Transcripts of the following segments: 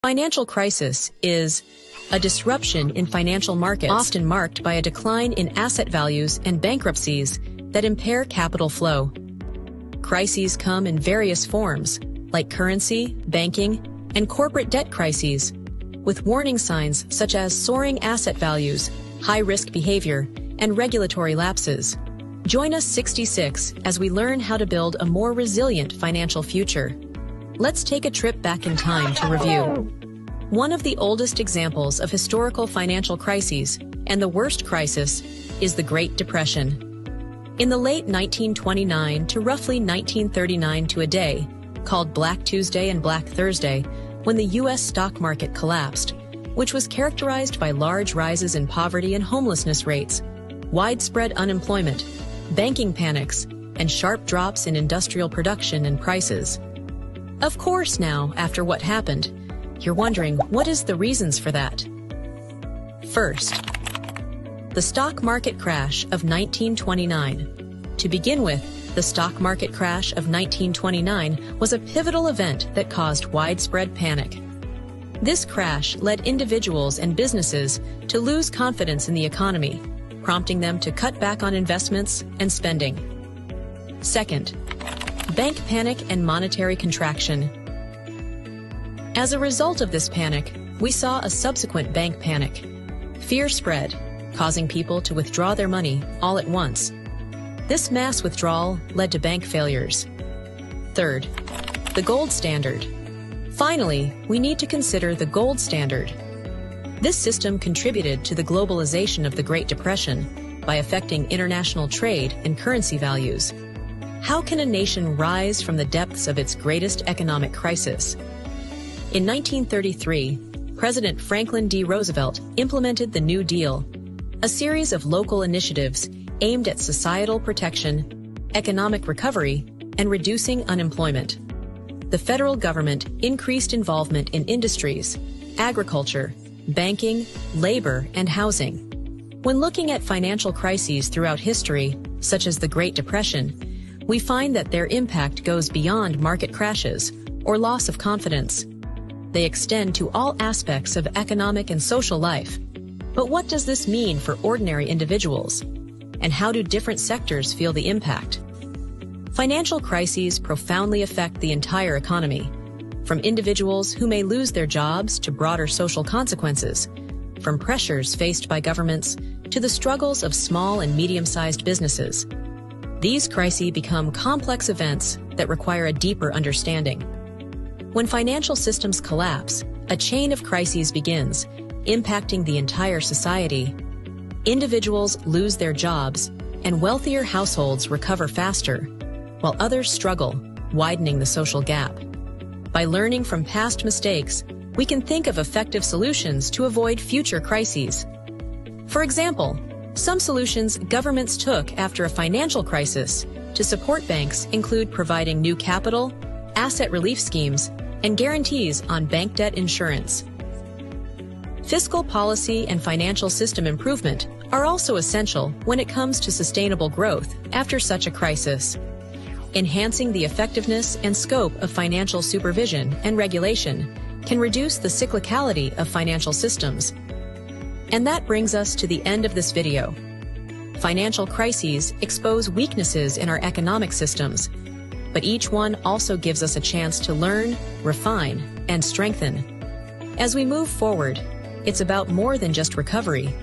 Financial crisis is a disruption in financial markets, often marked by a decline in asset values and bankruptcies that impair capital flow. Crises come in various forms, like currency, banking, and corporate debt crises, with warning signs such as soaring asset values, high-risk behavior, and regulatory lapses. Join us 66 as we learn how to build a more resilient financial future. Let's take a trip back in time to review. One of the oldest examples of historical financial crises, and the worst crisis, is the Great Depression. In the late 1929 to roughly 1939 to a day, called Black Tuesday and Black Thursday, when the U.S. stock market collapsed, which was characterized by large rises in poverty and homelessness rates, widespread unemployment, banking panics, and sharp drops in industrial production and prices. Of course now, after what happened, you're wondering, what is the reasons for that? First, the stock market crash of 1929. To begin with, the stock market crash of 1929 was a pivotal event that caused widespread panic. This crash led individuals and businesses to lose confidence in the economy, prompting them to cut back on investments and spending. Second, bank panic and monetary contraction. As a result of this panic, we saw a subsequent bank panic. Fear spread, causing people to withdraw their money all at once. This mass withdrawal led to bank failures. Third, the gold standard. Finally, we need to consider the gold standard. This system contributed to the globalization of the Great Depression by affecting international trade and currency values. How can a nation rise from the depths of its greatest economic crisis? In 1933, President Franklin D. Roosevelt implemented the New Deal, a series of local initiatives aimed at societal protection, economic recovery, and reducing unemployment. The federal government increased involvement in industries, agriculture, banking, labor, and housing. When looking at financial crises throughout history, such as the Great Depression, we find that their impact goes beyond market crashes or loss of confidence. They extend to all aspects of economic and social life. But what does this mean for ordinary individuals? And how do different sectors feel the impact? Financial crises profoundly affect the entire economy, from individuals who may lose their jobs to broader social consequences, from pressures faced by governments to the struggles of small and medium-sized businesses. These crises become complex events that require a deeper understanding. When financial systems collapse, a chain of crises begins, impacting the entire society. Individuals lose their jobs, and wealthier households recover faster, while others struggle, widening the social gap. By learning from past mistakes, we can think of effective solutions to avoid future crises. For example, some solutions governments took after a financial crisis to support banks include providing new capital, asset relief schemes, and guarantees on bank debt insurance. Fiscal policy and financial system improvement are also essential when it comes to sustainable growth after such a crisis. Enhancing the effectiveness and scope of financial supervision and regulation can reduce the cyclicality of financial systems. And that brings us to the end of this video. Financial crises expose weaknesses in our economic systems, but each one also gives us a chance to learn, refine, and strengthen. As we move forward, it's about more than just recovery.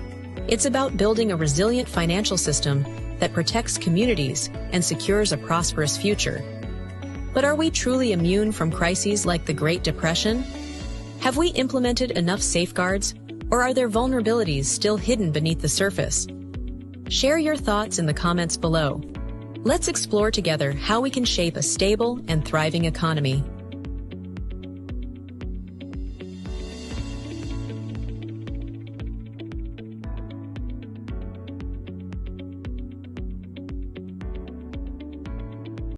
It's about building a resilient financial system that protects communities and secures a prosperous future. But are we truly immune from crises like the Great Depression? Have we implemented enough safeguards, or are there vulnerabilities still hidden beneath the surface? Share your thoughts in the comments below. Let's explore together how we can shape a stable and thriving economy.